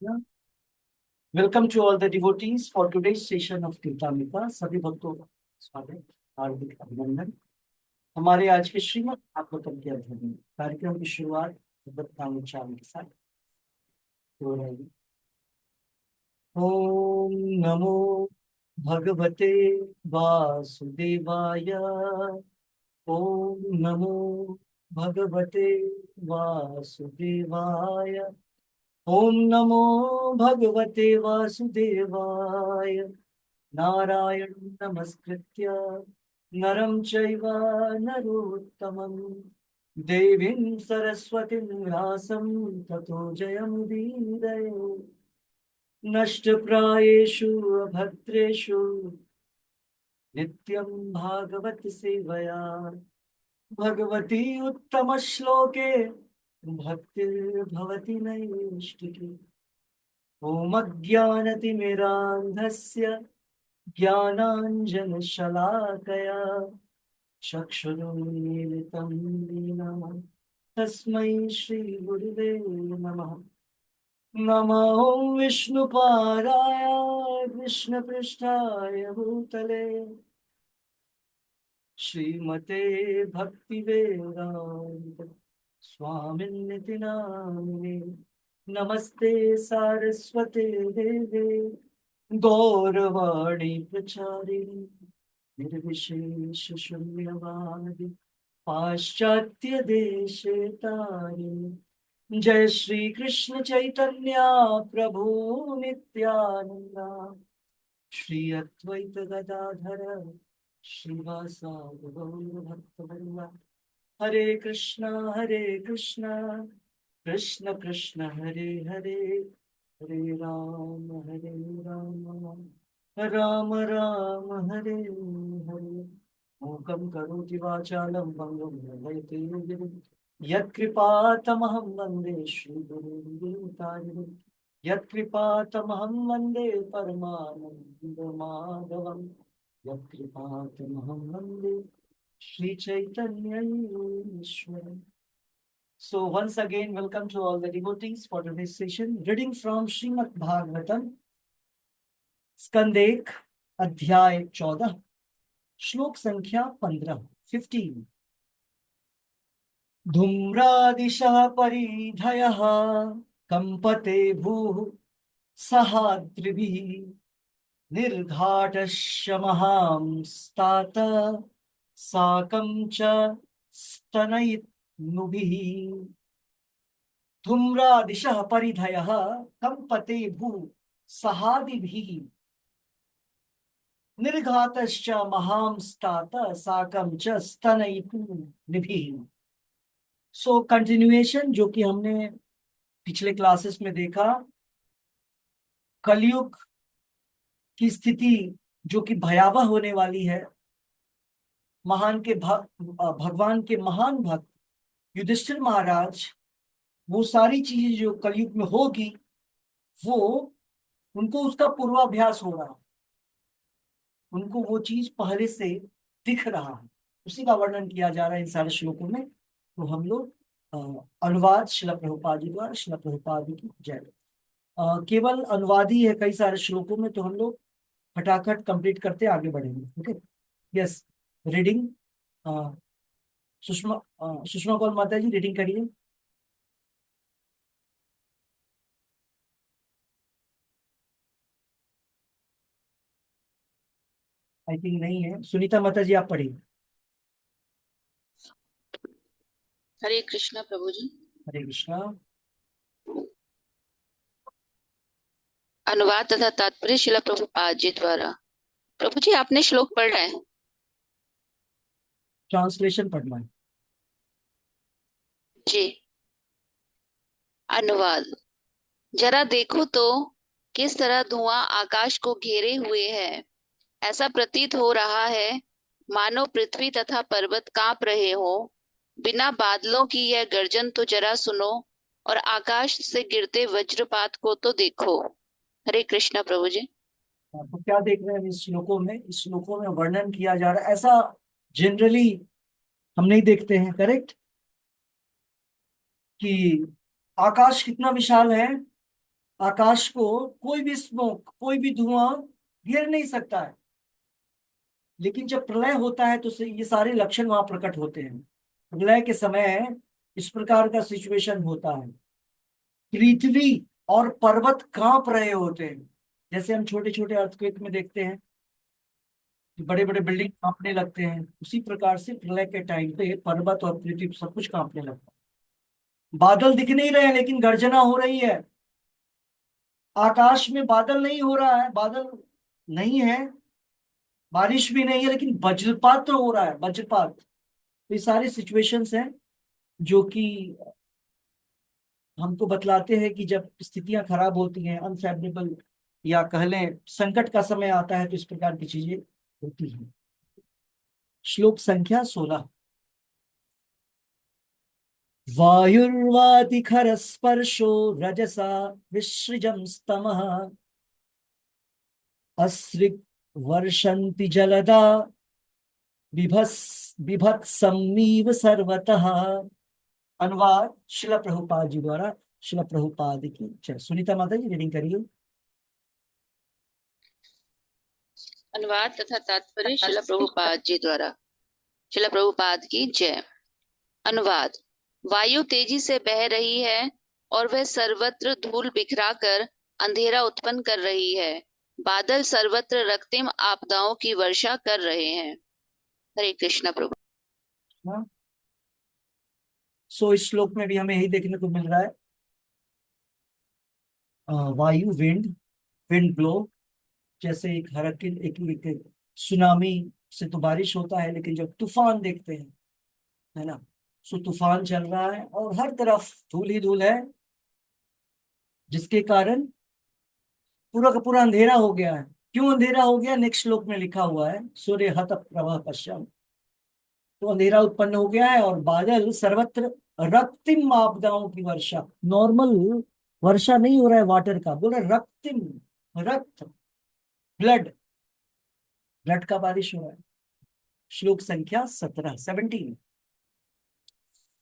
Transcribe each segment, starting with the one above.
Yeah. Welcome to all the devotees for today's session of Kirtamrita। सभी भक्तों का स्वागत, हार्दिक अभिनंदन। हमारे आज के श्रीमद् भागवतम के अध्ययन कार्यक्रम की शुरुआत भगवत नाम उच्चारण के साथ हो रही। ओम नमो भगवते वासुदेवाय। ओम नमो भगवते वासुदेवाय। ओम नमो भगवते वासुदेवाय। नारायण नमस्कृत्य नरं चैव नरोत्तमं देवीं सरस्वतीं व्यासं ततो जयमुदीरये। नष्टप्रायेषु अभद्रेषु नित्यं भागवत सेवया भगवती उत्तमश्लोके भक्तिर्भवति नैष्टिकी। ॐ अज्ञानतिमिरान्धस्य ज्ञानाञ्जनशलाकया चक्षुरुन्मीलितं येन तस्मै श्रीगुरुवे नमः। नमो विष्णुपादाय कृष्णपृष्ठाय भूतले श्रीमते भक्तिवेदान्त स्वामिन्निति नामिने। नमस्ते सारस्वते देवे गौरवाणी प्रचारिणी निर्विशेष शून्यवादी पाश्चात्य देशे तारिणी। जय श्री कृष्ण चैतन्य प्रभु नित्यानंदा श्री अद्वैत गदाधर श्रीवासादि गौर भक्तवृंदा। हरे कृष्णा कृष्ण कृष्ण हरे हरे, हरे राम राम राम हरे हरे। मूकं करोति वाचालं भङ्गं लङ्घयते गिरिं यत्कृपातमहं वन्दे श्रीगुरुं दीनतारिणं। यत्कृपातमहं वन्दे परमानन्दमाधवं। यत्कृपातमहं वन्दे श्रीचैतन्यईश्वरम्। So once again, welcome to all the devotees for today's session. Reading from Srimad Bhagavatam, स्कंद 1, अध्याय 14, श्लोक संख्या 15। धूम्रादिशः परिधयः कंपते भूः सहाद्रिभिः निर्घाटस्य महांस्तात साकं च स्तनयिनुभिः। धूम्रादिशः परिधयः कंपते भूः सहादिभिः निर्घातश्च महांस्तात साकं च स्तनयिनुभिः। सो कंटिन्यूएशन जो कि हमने पिछले क्लासेस में देखा, कलयुग की स्थिति जो कि भयावह होने वाली है। भगवान के महान भक्त युधिष्ठिर महाराज, वो सारी चीजें जो कलयुग में होगी वो उनको उसका पूर्वाभ्यास हो रहा है, उनको वो चीज पहले से दिख रहा है। उसी का वर्णन किया जा रहा है इन सारे श्लोकों में। तो हम लोग अनुवाद श्रील प्रभुपाद जी द्वारा, श्रील प्रभुपाद की जय। केवल अनुवाद ही है कई सारे श्लोकों में, तो हम लोग फटाफट कंप्लीट करते आगे बढ़ेंगे। Okay, yes. Reading Sushma Sushma Kaul माता जी रीडिंग करिए। आई थिंक नहीं है। सुनीता माता जी आप पढ़िए। हरे कृष्णा प्रभु जी। हरे कृष्णा। अनुवाद तथा तात्पर्य शिला प्रभुपाद जी द्वारा। प्रभु जी आपने श्लोक पढ़ रहे हैं? ट्रांसलेशन पढ़ना है जी। अनुवाद। जरा देखो तो किस तरह धुआं आकाश को घेरे हुए है। ऐसा प्रतीत हो रहा है मानो पृथ्वी तथा पर्वत कांप रहे हो। बिना बादलों की यह गर्जन तो जरा सुनो, और आकाश से गिरते वज्रपात को तो देखो। हरे कृष्णा प्रभु जी। तो क्या देख रहे हैं इस श्लोकों में? इस श्लोकों में वर्णन किया जा रहा है, ऐसा जनरली हम नहीं देखते हैं, करेक्ट, कि आकाश कितना विशाल है आकाश को कोई भी स्मोक, कोई भी धुआं घेर नहीं सकता है। लेकिन जब प्रलय होता है तो ये सारे लक्षण वहां प्रकट होते हैं। प्रलय के समय इस प्रकार का सिचुएशन होता है, पृथ्वी और पर्वत कांप रहे होते हैं। जैसे हम छोटे छोटे अर्थक्वेक में देखते हैं कि बड़े बड़े बिल्डिंग कांपने लगते हैं, उसी प्रकार से प्रलय के टाइम पे पर्वत और पृथ्वी सब कुछ कांपने लगता है। बादल दिख नहीं रहे हैं लेकिन गर्जना हो रही है। आकाश में बादल नहीं हो रहा है, बादल नहीं है, बारिश भी नहीं है, लेकिन वज्रपात तो हो रहा है, वज्रपात। तो ये सारे सिचुएशंस हैं जो कि हमको बतलाते हैं कि जब स्थितियां खराब होती हैं, अनफेवरेबल या कह लें संकट का समय आता है, तो इस प्रकार की चीजें होती हैं। श्लोक संख्या 16। वायुर्वाति खर स्पर्शो रजसा विसृजं स्तमः अस्रिक् वर्षन्ति जलदा बिभत्समीव सर्वतः। अनुवाद शिला प्रभुपाद जी द्वारा। शिला प्रभुपाद की जय। सुनीता माता जी रीडिंग करिए। अनुवाद तथा तात्पर्य शिला प्रभुपाद जी द्वारा। शिला प्रभुपाद की जय। अनुवाद। वायु तेजी से बह रही है और वह सर्वत्र धूल बिखराकर अंधेरा उत्पन्न कर रही है। बादल सर्वत्र रक्तिम आपदाओं की वर्षा कर रहे हैं। हरे कृष्ण प्रभु। हाँ, सो इस श्लोक में भी हमें यही देखने को मिल रहा है। वायु, विंड, विंड ब्लो, जैसे एक हरकिन एक सुनामी से तो बारिश होता है, लेकिन जब तूफान देखते हैं, है ना, सो तूफान चल रहा है और हर तरफ धूल ही धूल है, जिसके कारण पूरा का पूरा अंधेरा हो गया है। क्यों अंधेरा हो गया, नेक्स्ट श्लोक में लिखा हुआ है, सूर्य हत प्रभा पश्चिम। तो अंधेरा उत्पन्न हो गया है और बादल सर्वत्र रक्तिम आपदाओं की वर्षा। नॉर्मल वर्षा नहीं हो रहा है वाटर का, बोल रहे रक्तिम, रक्त, ब्लड, ब्लड का बारिश हो रहा है। श्लोक संख्या 17, 17।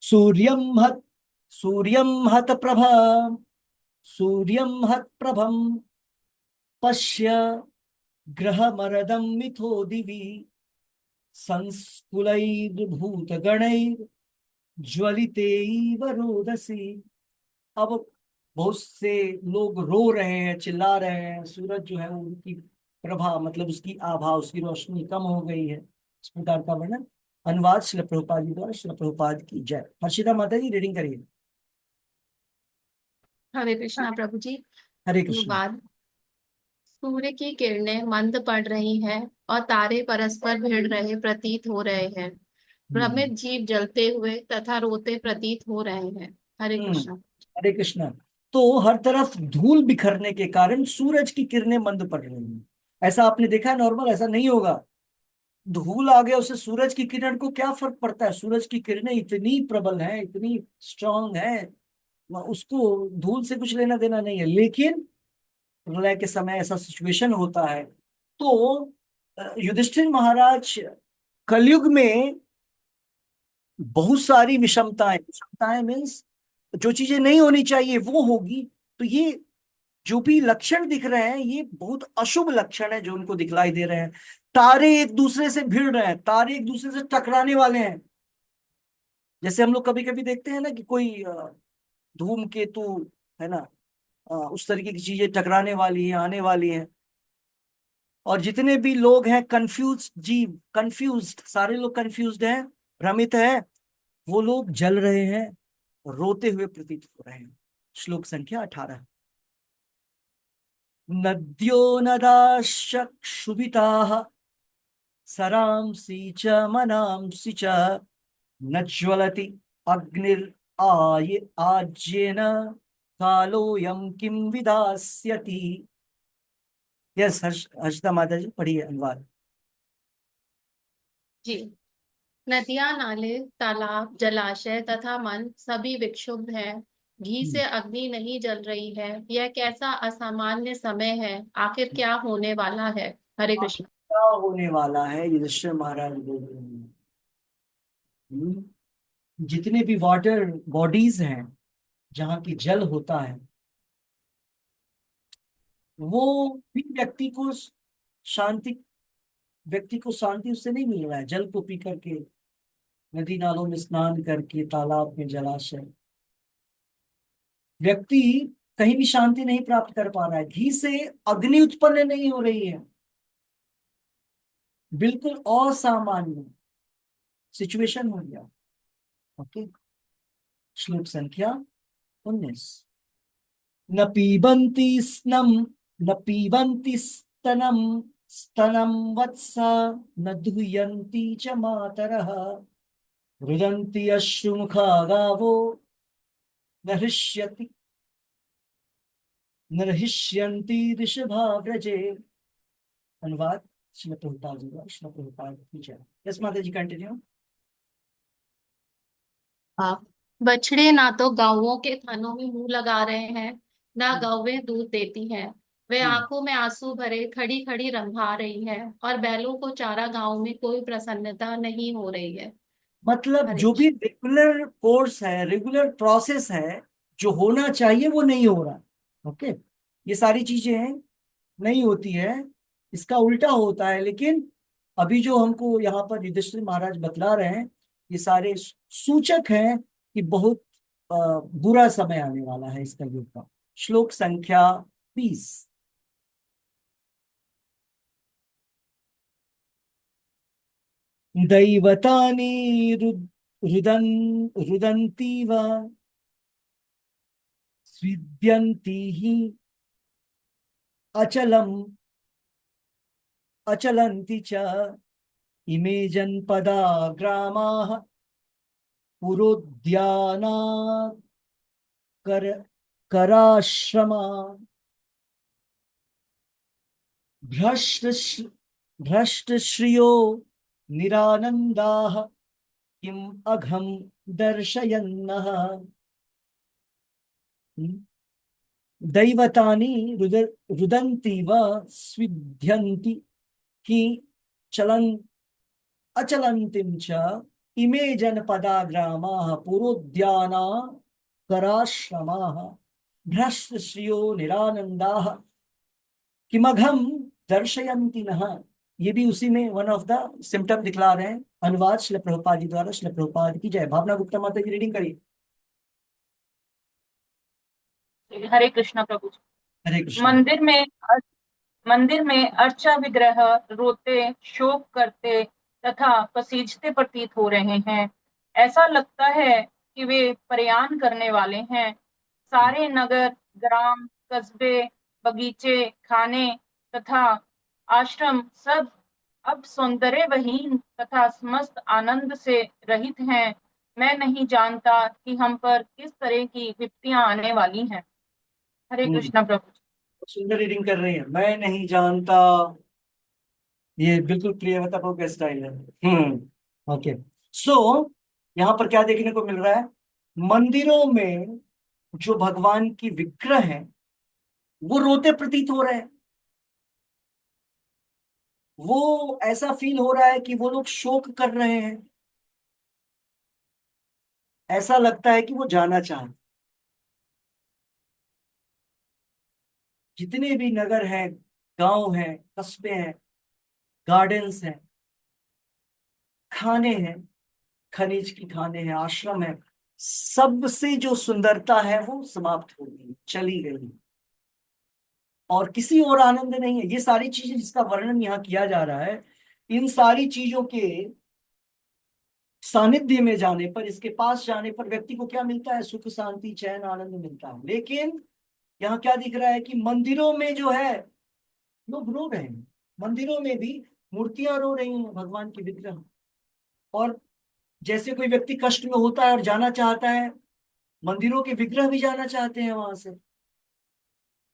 सूर्यम हत, सूर्यम हत प्रभा, सूर्यम हत प्रभम पश्य ग्रहमरदं मिथो दिवि संस्कुलैर्भूतगणैर्ज्वलितेइव रोदसी। अब बहुत से लोग रो रहे हैं, चिल्ला रहे हैं, सूरज जो है वो उनकी प्रभा मतलब उसकी आभा, उसकी रोशनी कम हो गई है। इस प्रकार का वर्णन। अनुवाद श्रील प्रभुपाद जी द्वारा। श्रील प्रभुपाद की जय। हर्षिता माता जी रीडिंग करिए। हरे कृष्णा प्रभु जी। हरे कृष्ण। अनुवाद। सूर्य की किरणें मंद पड़ रही हैं और तारे परस्पर भिड़ रहे प्रतीत हो रहे हैं। भ्रमित जीव जलते हुए तथा रोते प्रतीत हो रहे हैं। हरे कृष्णा। हरे कृष्ण। तो हर तरफ धूल बिखरने के कारण सूरज की किरणें मंद पड़ रही हैं। ऐसा आपने देखा है, नॉर्मल ऐसा नहीं होगा। धूल आ गया, उससे सूरज की किरण को क्या फर्क पड़ता है? सूरज की किरणें इतनी प्रबल हैं, इतनी स्ट्रांग है, उसको धूल से कुछ लेना देना नहीं है। लेकिन प्रलय के समय ऐसा सिचुएशन होता है। तो युधिष्ठिर महाराज, कलयुग में बहुत सारी विषमताएं, विषमताएं मीन्स जो चीजें नहीं होनी चाहिए वो होगी। तो ये जो भी लक्षण दिख रहे हैं ये बहुत अशुभ लक्षण है जो उनको दिखलाई दे रहे हैं। तारे एक दूसरे से भिड़ रहे हैं, तारे एक दूसरे से टकराने वाले हैं। जैसे हम लोग कभी कभी देखते हैं ना कि कोई धूमकेतु, है ना, उस तरीके की चीजें टकराने वाली हैं, आने वाली हैं। और जितने भी लोग हैं कंफ्यूज जीव, कंफ्यूज्ड, सारे लोग कंफ्यूज्ड हैं, भ्रमित है, वो लोग जल रहे हैं, रोते हुए प्रतीत हो रहे हैं। श्लोक संख्या 18। नद्यो नदाश्चक्षुभिताः सरांसि च मनांसि च न ज्वलति अग्निर आये आज्येन कालोऽयं किं विदास्यति। यस, हर्षिता माता जी पढ़िए अनुवाद। जी। नदियां, नाले, तालाब, जलाशय तथा वन सभी विक्षुब्ध हैं। घी से अग्नि नहीं जल रही है। यह कैसा असामान्य समय है। आखिर क्या होने वाला है। हरे कृष्ण। क्या होने वाला है, युधिष्ठिर महाराज बोल रहे हैं। जितने भी वाटर बॉडीज हैं, जहाँ की जल होता है, वो भी शांति व्यक्ति को शांति उससे नहीं मिल रहा है, जल को पी करके, नदी नालों में स्नान करके, तालाब में, जलाशय, व्यक्ति कहीं भी शांति नहीं प्राप्त कर पा रहा है। घी से अग्नि उत्पन्न नहीं हो रही है, बिल्कुल असामान्य सिचुएशन हो गया। ओके, श्लोक संख्या 19। न पीबन्ति स्नम न पीबन्ति स्तनम स्तनम वत्स न दुह्यन्ति च मातरः रुदन्ति अश्रुमुखा गावो न हृष्यति न हृष्यन्ति ऋषभा व्रजे। अनुवाद श्रील प्रभुपाद जी का, श्रील प्रभुपाद की जय। यस माता जी, कंटिन्यू। हाँ। बछड़े ना तो गौओं के थनों में मुंह लगा रहे हैं, ना गौवें दूध देती हैं। वे आंखों में आंसू भरे खड़ी खड़ी रंधा रही है, और बैलों को चारा गांव में कोई प्रसन्नता नहीं हो रही है। मतलब हरे जो भी कृष्ण। रेगुलर कोर्स है, रेगुलर प्रोसेस है, जो होना चाहिए वो नहीं हो रहा। ओके, ये सारी चीजें नहीं होती है, इसका उल्टा होता है। लेकिन अभी जो हमको यहाँ पर युधिष्ठिर महाराज बतला रहे हैं, ये सारे सूचक हैं कि बहुत बुरा समय आने वाला है इस कलयुग का। श्लोक संख्या 20। दैवतानि रुदन रुदन्ति वा स्विद्यन्ति हि अचलम अचलन्ति च इमे जनपदा ग्रामाः पुरोद्याना कर कराश्रमा भ्रष्ट भ्रष्ट श्रियो निरानन्दाः किम अघम दर्शयन्नः। दैवतानि रुदन्ति व स्विध्यन्ति हि चलन अचलन्तिं च इमे जनपदा ग्रामाः पुरोद्याना कराश्रमाः भ्रष्ट श्रियो निरानन्दाः किमघम दर्शयन्ति नः। ये भी उसी में वन ऑफ द सिम्टम दिखला रहे हैं। अनुवाद श्रील प्रभुपाद जी द्वारा। श्रील प्रभुपाद की जय। भावना गुप्ता माता की रीडिंग करिए। हरे कृष्णा प्रभु जी। हरे कृष्ण। मंदिर में अर्चा विग्रह रोते, शोक करते तथा पसीजते प्रतीत हो रहे हैं। ऐसा लगता है कि वे प्रयाण करने वाले हैं। सारे नगर, ग्राम, कस्बे, बगीचे, खाने तथा आश्रम सब अब सौंदर्यहीन तथा समस्त आनंद से रहित हैं। मैं नहीं जानता कि हम पर किस तरह की विपत्तियां आने वाली हैं। हरे हम्म, कृष्णा प्रभु। सुंदर रीडिंग कर रही है। मैं नहीं जानता, ये बिल्कुल प्रियव्रता प्रभु का स्टाइल है। ओके। सो यहाँ पर क्या देखने को मिल रहा है? मंदिरों में जो भगवान की विग्रह है वो रोते प्रतीत हो रहे हैं। वो ऐसा फील हो रहा है कि वो लोग शोक कर रहे हैं। ऐसा लगता है कि वो जाना चाहते। जितने भी नगर हैं, गांव हैं, कस्बे हैं, गार्डन्स हैं, खाने हैं, खनिज की खाने हैं, आश्रम है, सबसे जो सुंदरता है वो समाप्त हो गई, चली गई, और किसी और आनंद नहीं है। ये सारी चीजें जिसका वर्णन यहाँ किया जा रहा है, इन सारी चीजों के सानिध्य में जाने पर, इसके पास जाने पर व्यक्ति को क्या मिलता है? सुख, शांति, चैन, आनंद मिलता है। लेकिन यहाँ क्या दिख रहा है कि मंदिरों में जो है लोग रो रहे हैं। मंदिरों में भी मूर्तियां रो रही हैं, भगवान की विग्रह। और जैसे कोई व्यक्ति कष्ट में होता है और जाना चाहता है, मंदिरों के विग्रह भी जाना चाहते हैं वहां से।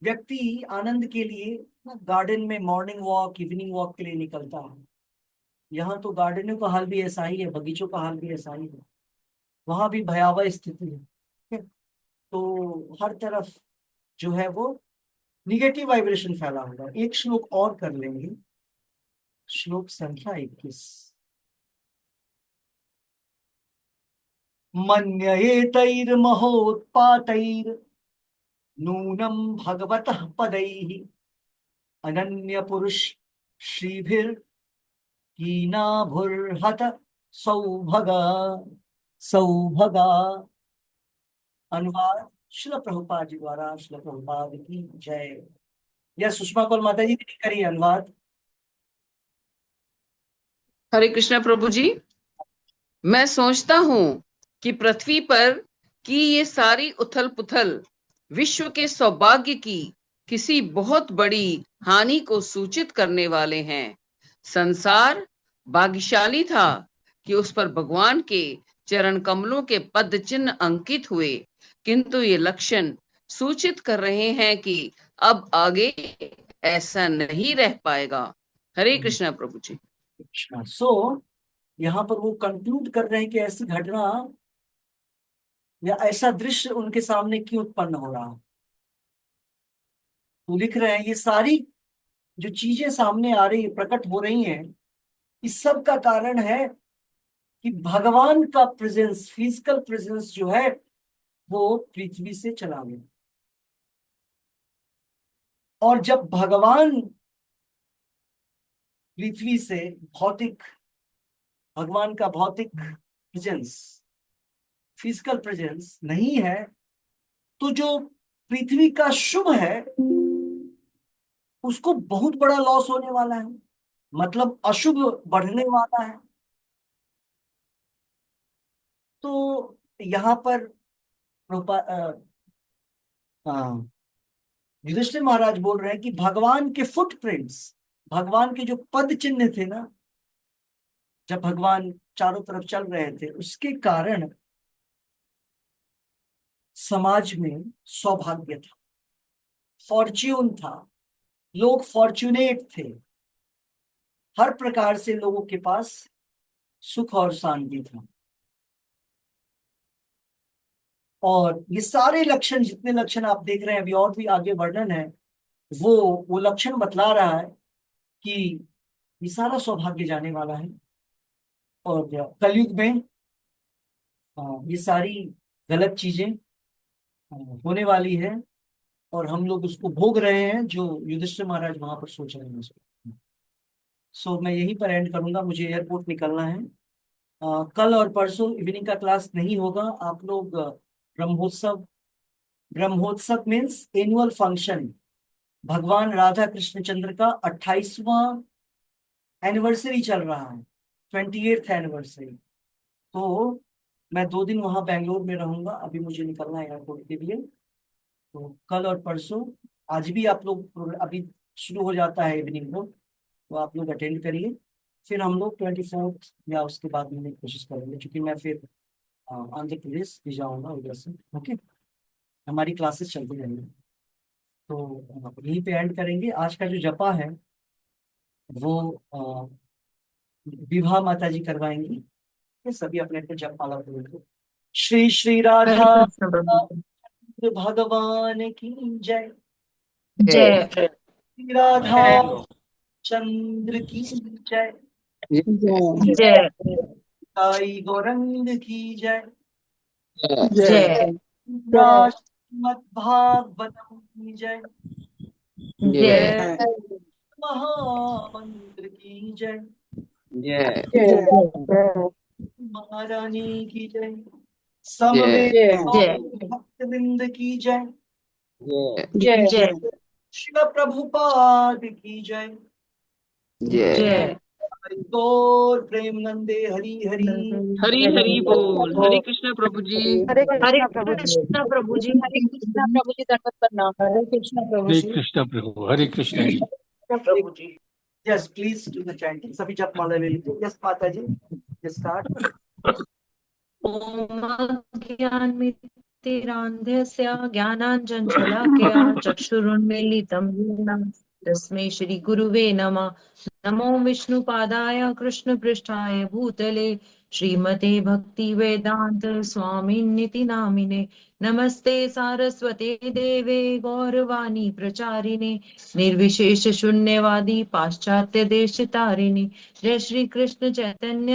व्यक्ति आनंद के लिए ना गार्डन में मॉर्निंग वॉक, इवनिंग वॉक के लिए निकलता है। यहाँ तो गार्डनों का हाल भी ऐसा ही है, बगीचों का हाल भी ऐसा ही है। वहां भी भयावह स्थिति है। ठीक है? तो हर तरफ जो है वो निगेटिव वाइब्रेशन फैला हुआ है। एक श्लोक और कर लेंगे, श्लोक संख्या 21। मन्येतैर्महोत्पातैर्नूनं भगवतः पदैः अनन्य पुरुष श्रीभिर कीनाभुर्हत सौभगा सौभगा। अनुवाद श्रील प्रभुपाद जी द्वारा। श्रील प्रभुपाद की जय। यह सुषमा कौल माता जी ने करी अनुवाद। हरे कृष्णा प्रभु जी। मैं सोचता हूँ कि पृथ्वी पर की ये सारी उथल पुथल विश्व के सौभाग्य की किसी बहुत बड़ी हानि को सूचित करने वाले हैं। संसार भाग्यशाली था कि उस पर भगवान के चरण कमलों के पद चिन्ह अंकित हुए, किंतु ये लक्षण सूचित कर रहे हैं कि अब आगे ऐसा नहीं रह पाएगा। हरे कृष्णा प्रभु जी। सो यहाँ पर वो कंक्लूड कर रहे हैं कि ऐसी घटना या ऐसा दृश्य उनके सामने क्यों उत्पन्न हो रहा है। तो लिख रहे हैं ये सारी जो चीजें सामने आ रही प्रकट हो रही हैं, इस सब का कारण है कि भगवान का प्रेजेंस, फिजिकल प्रेजेंस जो है वो पृथ्वी से चला गया। और जब भगवान पृथ्वी से भगवान का भौतिक प्रेजेंस, फिजिकल प्रेजेंस नहीं है, तो जो पृथ्वी का शुभ है उसको बहुत बड़ा लॉस होने वाला है, मतलब अशुभ बढ़ने वाला है। तो यहाँ पर युधिष्ठिर महाराज बोल रहे हैं कि भगवान के फुटप्रिंट्स, भगवान के जो पद चिन्ह थे ना, जब भगवान चारों तरफ चल रहे थे, उसके कारण समाज में सौभाग्य था, फॉर्च्यून था, लोग फॉर्चुनेट थे, हर प्रकार से लोगों के पास सुख और शांति था। और ये सारे लक्षण, जितने लक्षण आप देख रहे हैं, अभी और भी आगे वर्णन है, वो लक्षण बतला रहा है कि ये सारा सौभाग्य जाने वाला है और कलयुग में ये सारी गलत चीजें होने वाली है और हम लोग उसको भोग रहे हैं, जो युधिष्ठिर महाराज वहां पर सोच रहे हैं। सो मैं यहीं पर एंड करूंगा, मुझे एयरपोर्ट निकलना है। कल और परसों इवनिंग का क्लास नहीं होगा। आप लोग Brahmotsav, Brahmotsav means annual function, भगवान राधा कृष्ण चंद्र का 28वां एनिवर्सरी चल रहा है, 28th एनिवर्सरी। तो मैं 2 दिन वहां बेंगलोर में रहूंगा। अभी मुझे निकलना है एयरपोर्ट के लिए। तो कल और परसों, आज भी आप लोग, अभी शुरू हो जाता है इवनिंग को, तो आप लोग अटेंड करिए। फिर हम लोग 24th या उसके बाद मिलने की कोशिश करेंगे, क्योंकि मैं फिर आंध्र प्रदेश भी जाऊँगा उधर से। ओके, हमारी क्लासेस चलती रहेंगी। तो यहीं पे एंड करेंगे। आज का जो जपा है वो विभा माता जी करवाएंगी। ये सभी अपने अपने जपमाला बोल। श्री श्री राधा भगवान की जय। जय श्री राधा चंद्र की जय। जय साई गौरंग की जय। जय श्रीमद् भागवतम की जय। जय महामंत्र की जय। महारानी की जय। समवेत जय भक्तवृंद की जय। जय शिल प्रभुपाद की जय। जय गौर प्रेमानंदे हरि हरि। हरी हरी बोल। हरे कृष्णा प्रभु जी। हरे कृष्णा प्रभु जी। हरे कृष्णा प्रभु जी, दंडवत प्रणाम। हरे कृष्णा प्रभु हरे जी। कृष्णा प्रभु। हरे कृष्णा जी। प्रभु जी। Yes, please do the chanting. सभी जपमाला ले लीजिए। यस माता जी, स्टार्ट। ओम ज्ञानमितिरान्धस्य ज्ञानाञ्जनशलाकया चक्षुरुन्मीलितं येन तस्मै श्रीगुरुवे नमः। नमो विष्णुपादाय कृष्णपृष्ठाय भूतले श्रीमते भक्तिवेदान्त स्वामिन्निति नामिने। नमस्ते सारस्वते देवे गौरवाणी प्रचारिणे निर्विशेष शून्यवादी पाश्चात्य देश तारिणे। जय श्री कृष्ण चैतन्य